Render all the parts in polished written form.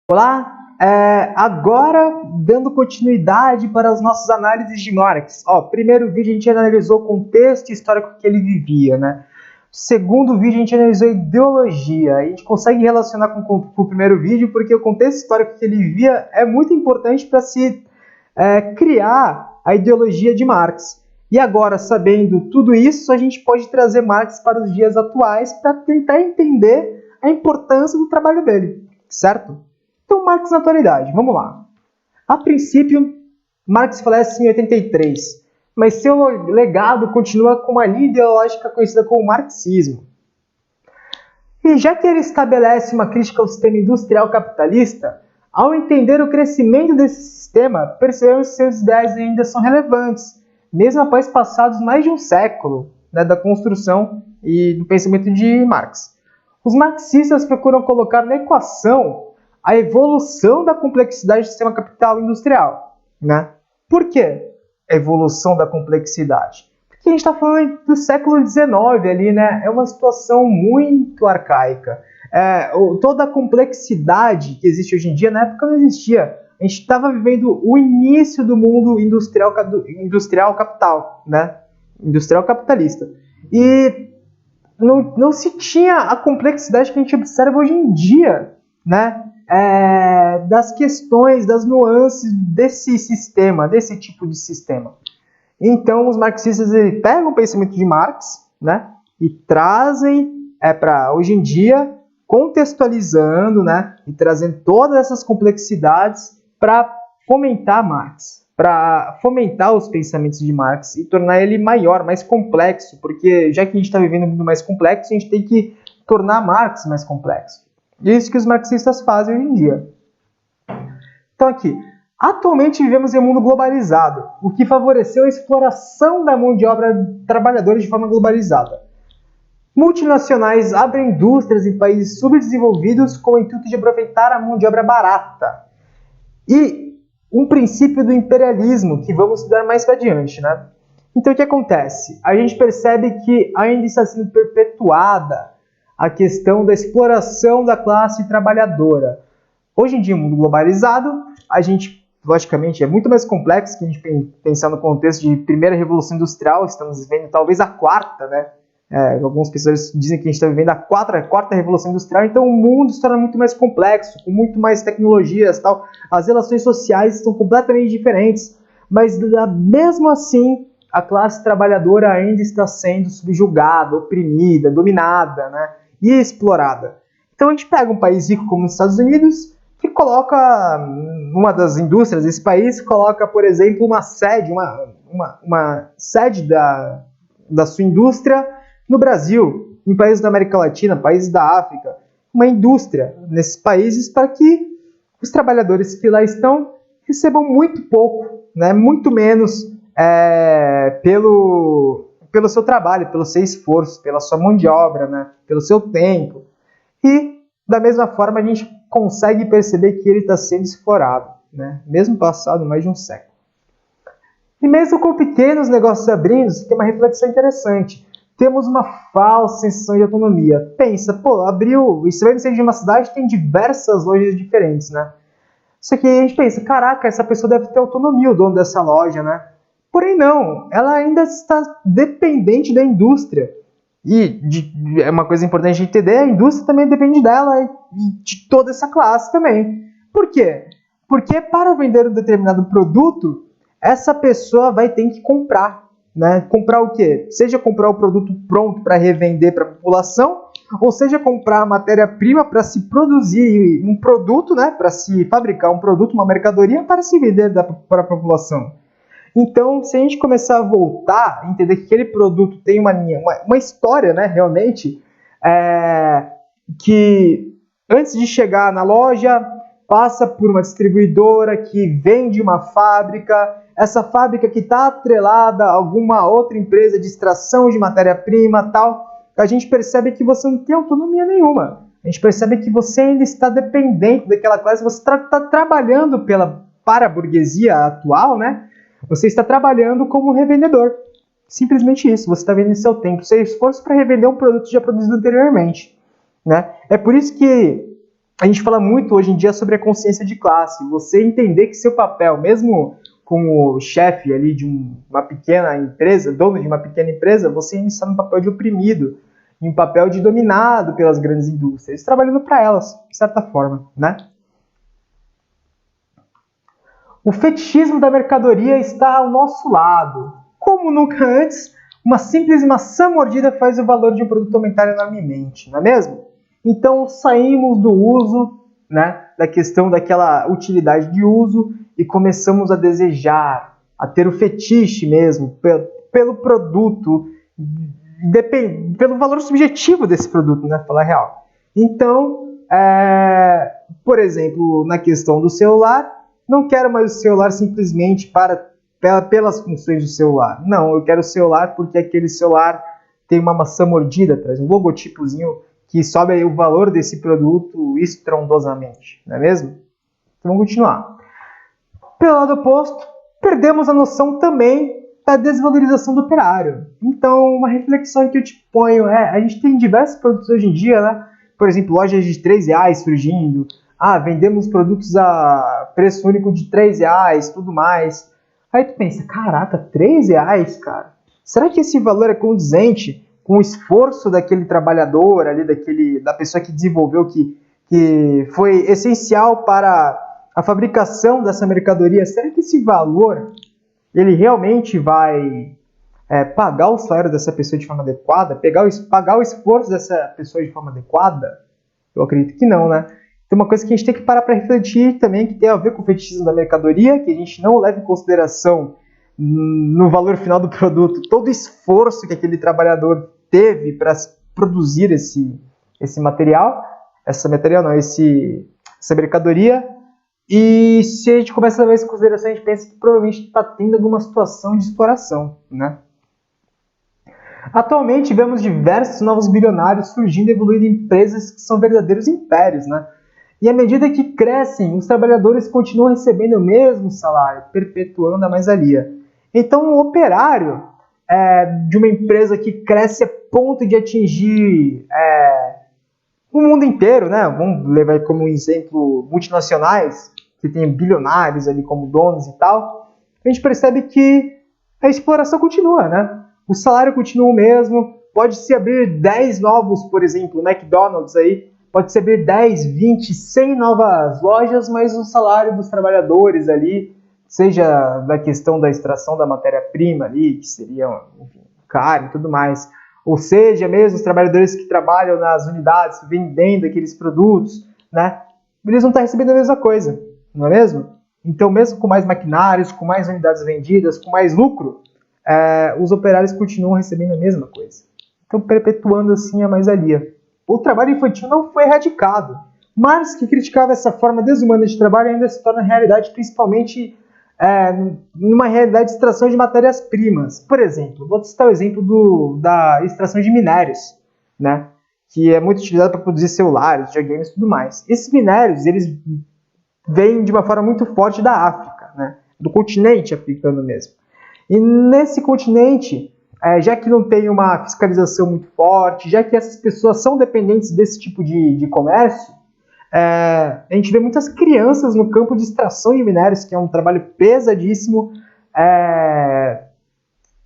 Olá, agora dando continuidade para as nossas análises de Marx. Primeiro vídeo a gente analisou o contexto histórico que ele vivia, né? Segundo vídeo a gente analisou a ideologia. A gente consegue relacionar com o primeiro vídeo porque o contexto histórico que ele vivia é muito importante para se criar a ideologia de Marx. E agora, sabendo tudo isso, a gente pode trazer Marx para os dias atuais para tentar entender a importância do trabalho dele, certo? Então, Marx na atualidade, vamos lá. A princípio, Marx falece em 83, mas seu legado continua com uma linha ideológica conhecida como marxismo. E já que ele estabelece uma crítica ao sistema industrial capitalista, ao entender o crescimento desse sistema, percebemos que seus ideais ainda são relevantes, mesmo após passados mais de um século, né, da construção e do pensamento de Marx. Os marxistas procuram colocar na equação a evolução da complexidade do sistema capital industrial, né? Por que a evolução da complexidade? Porque a gente está falando do século XIX ali, né? É uma situação muito arcaica. Toda a complexidade que existe hoje em dia, na época não existia. A gente estava vivendo o início do mundo industrial capital, né? Industrial capitalista. E não se tinha a complexidade que a gente observa hoje em dia, né? Das questões, das nuances desse sistema, desse tipo de sistema. Então, os marxistas pegam o pensamento de Marx, né, e trazem para hoje em dia, contextualizando, né, e trazendo todas essas complexidades para fomentar Marx, para fomentar os pensamentos de Marx e tornar ele maior, mais complexo, porque já que a gente está vivendo um mundo mais complexo, a gente tem que tornar Marx mais complexo. Isso que os marxistas fazem hoje em dia. Então aqui, atualmente vivemos em um mundo globalizado, o que favoreceu a exploração da mão de obra trabalhadora de forma globalizada. Multinacionais abrem indústrias em países subdesenvolvidos com o intuito de aproveitar a mão de obra barata. E um princípio do imperialismo, que vamos estudar mais para adiante, né? Então o que acontece? A gente percebe que ainda está sendo perpetuada a questão da exploração da classe trabalhadora. Hoje em dia, no mundo globalizado, a gente, logicamente, é muito mais complexo que a gente pensar no contexto de primeira revolução industrial, estamos vivendo talvez a quarta, né? Algumas pessoas dizem que a gente está vivendo a quarta revolução industrial, então o mundo se torna muito mais complexo, com muito mais tecnologias, tal. As relações sociais estão completamente diferentes, mas mesmo assim, a classe trabalhadora ainda está sendo subjugada, oprimida, dominada, né? E explorada. Então a gente pega um país rico como os Estados Unidos, que coloca uma das indústrias desse país, coloca, por exemplo, uma sede da sua indústria no Brasil, em países da América Latina, países da África, uma indústria nesses países para que os trabalhadores que lá estão recebam muito pouco, né, muito menos pelo seu trabalho, pelo seu esforço, pela sua mão de obra, né? Pelo seu tempo. E, da mesma forma, a gente consegue perceber que ele está sendo explorado, né? Mesmo passado mais de um século. E mesmo com pequenos negócios abrindo, tem uma reflexão interessante. Temos uma falsa sensação de autonomia. Pensa, abriu, isso vai no centro de uma cidade, tem diversas lojas diferentes, né? Só que a gente pensa, caraca, essa pessoa deve ter autonomia, o dono dessa loja, né? Porém não, ela ainda está dependente da indústria. E é uma coisa importante de entender, a indústria também depende dela e de toda essa classe também. Por quê? Porque para vender um determinado produto, essa pessoa vai ter que comprar. Né? Comprar o quê? Seja comprar o produto pronto para revender para a população, ou seja comprar a matéria-prima para se produzir um produto, né? Para se fabricar um produto, uma mercadoria, para se vender para a população. Então, se a gente começar a voltar, entender que aquele produto tem uma história, né, realmente, que antes de chegar na loja, passa por uma distribuidora que vende uma fábrica, essa fábrica que está atrelada a alguma outra empresa de extração de matéria-prima, tal, a gente percebe que você não tem autonomia nenhuma. A gente percebe que você ainda está dependente daquela classe, você está trabalhando para a burguesia atual, né? Você está trabalhando como revendedor. Simplesmente isso. Você está vendendo seu tempo, seu esforço para revender um produto já produzido anteriormente. Né? É por isso que a gente fala muito hoje em dia sobre a consciência de classe. Você entender que seu papel, mesmo como chefe ali de uma pequena empresa, dono de uma pequena empresa, você ainda está no papel de oprimido, em um papel de dominado pelas grandes indústrias, trabalhando para elas, de certa forma, né? O fetichismo da mercadoria está ao nosso lado. Como nunca antes, uma simples maçã mordida faz o valor de um produto aumentar enormemente, não é mesmo? Então saímos do uso, né, da questão daquela utilidade de uso e começamos a desejar, a ter o fetiche mesmo pelo produto, pelo valor subjetivo desse produto, né, falar real. Então, por exemplo, na questão do celular, não quero mais o celular simplesmente pelas funções do celular. Não, eu quero o celular porque aquele celular tem uma maçã mordida atrás, um logotipozinho que sobe aí o valor desse produto estrondosamente, não é mesmo? Então vamos continuar. Pelo lado oposto, perdemos a noção também da desvalorização do operário. Então, uma reflexão que eu te ponho a gente tem diversos produtos hoje em dia, né? Por exemplo, lojas de R$3 surgindo. Vendemos produtos a preço único de R$3, tudo mais. Aí tu pensa, caraca, R$3, cara? Será que esse valor é condizente com o esforço daquele trabalhador, ali, da pessoa que desenvolveu, que foi essencial para a fabricação dessa mercadoria? Será que esse valor ele realmente vai pagar o salário dessa pessoa de forma adequada? Pagar o esforço dessa pessoa de forma adequada? Eu acredito que não, né? Tem uma coisa que a gente tem que parar para refletir também, que tem a ver com o fetichismo da mercadoria, que a gente não leva em consideração no valor final do produto todo o esforço que aquele trabalhador teve para produzir essa mercadoria. E se a gente começa a levar isso em consideração, a gente pensa que provavelmente está tendo alguma situação de exploração, né? Atualmente vemos diversos novos bilionários surgindo e evoluindo em empresas que são verdadeiros impérios, né? E à medida que crescem, os trabalhadores continuam recebendo o mesmo salário, perpetuando a mais-valia. Então, o operário de uma empresa que cresce a ponto de atingir o mundo inteiro, né? Vamos levar como exemplo multinacionais, que tem bilionários ali como donos e tal. A gente percebe que a exploração continua, né? O salário continua o mesmo. Pode-se abrir 10 novos, por exemplo, McDonald's aí, pode-se abrir 10, 20, 100 novas lojas, mas o salário dos trabalhadores ali, seja da questão da extração da matéria-prima ali, que seria, enfim, caro e tudo mais, ou seja, mesmo os trabalhadores que trabalham nas unidades vendendo aqueles produtos, né, eles não estão recebendo a mesma coisa, não é mesmo? Então, mesmo com mais maquinários, com mais unidades vendidas, com mais lucro, os operários continuam recebendo a mesma coisa. Então, perpetuando assim a mais-valia. O trabalho infantil não foi erradicado. Marx, que criticava essa forma desumana de trabalho, ainda se torna realidade, principalmente numa realidade de extração de matérias-primas. Por exemplo, vou citar o exemplo da extração de minérios, né, que é muito utilizado para produzir celulares, videogames e tudo mais. Esses minérios, eles vêm de uma forma muito forte da África, né, do continente africano mesmo. E nesse continente, já que não tem uma fiscalização muito forte, já que essas pessoas são dependentes desse tipo de comércio, a gente vê muitas crianças no campo de extração de minérios, que é um trabalho pesadíssimo,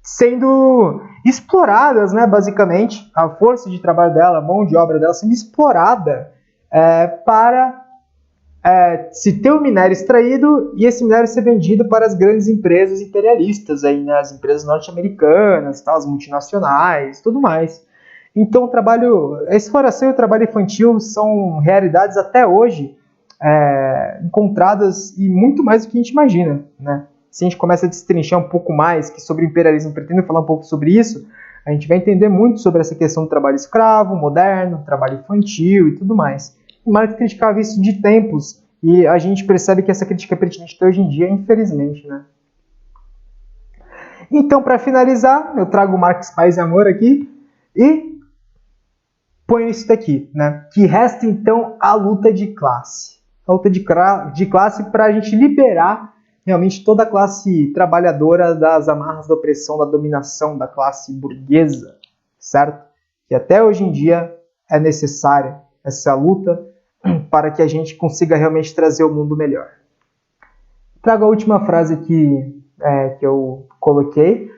sendo exploradas, né, basicamente, a força de trabalho dela, a mão de obra dela sendo explorada para se ter o minério extraído e esse minério ser vendido para as grandes empresas imperialistas, aí, né, as empresas norte-americanas, as multinacionais, tudo mais. Então, a exploração e o trabalho infantil são realidades até hoje encontradas e muito mais do que a gente imagina, né? Se a gente começa a destrinchar um pouco mais sobre o imperialismo, pretendo falar um pouco sobre isso, a gente vai entender muito sobre essa questão do trabalho escravo, moderno, trabalho infantil e tudo mais. O Marx criticava isso de tempos e a gente percebe que essa crítica é pertinente até hoje em dia, infelizmente, né? Então, para finalizar, eu trago Marx Paz e Amor aqui e ponho isso daqui, né? Que resta então a luta de classe. A luta de classe para a gente liberar realmente toda a classe trabalhadora das amarras da opressão, da dominação da classe burguesa, certo? Que até hoje em dia é necessária essa luta para que a gente consiga realmente trazer o mundo melhor. Trago a última frase aqui que eu coloquei,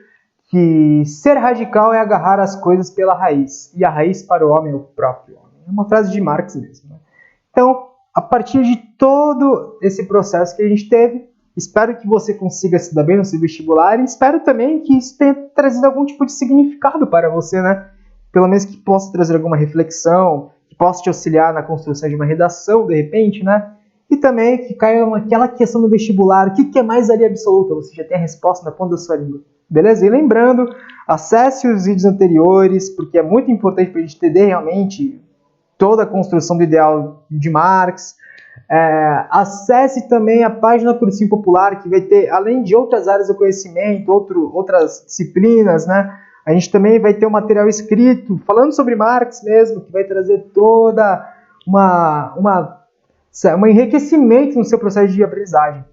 que ser radical é agarrar as coisas pela raiz, e a raiz para o homem é o próprio homem. É uma frase de Marx mesmo, né? Então, a partir de todo esse processo que a gente teve, espero que você consiga se dar bem no seu vestibular e espero também que isso tenha trazido algum tipo de significado para você, né? Pelo menos que possa trazer alguma reflexão, que possa te auxiliar na construção de uma redação, de repente, né? E também que caia aquela questão do vestibular, o que é mais ali absoluta? Você já tem a resposta na ponta da sua língua. Beleza? E lembrando, acesse os vídeos anteriores, porque é muito importante para a gente entender realmente toda a construção do ideal de Marx. Acesse também a página Cursinho Popular, que vai ter, além de outras áreas do conhecimento, outras disciplinas, né? A gente também vai ter um material escrito falando sobre Marx mesmo, que vai trazer toda um enriquecimento no seu processo de aprendizagem.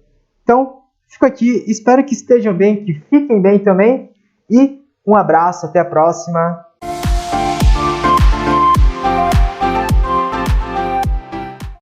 Então, fico aqui, espero que estejam bem, que fiquem bem também, e um abraço, até a próxima.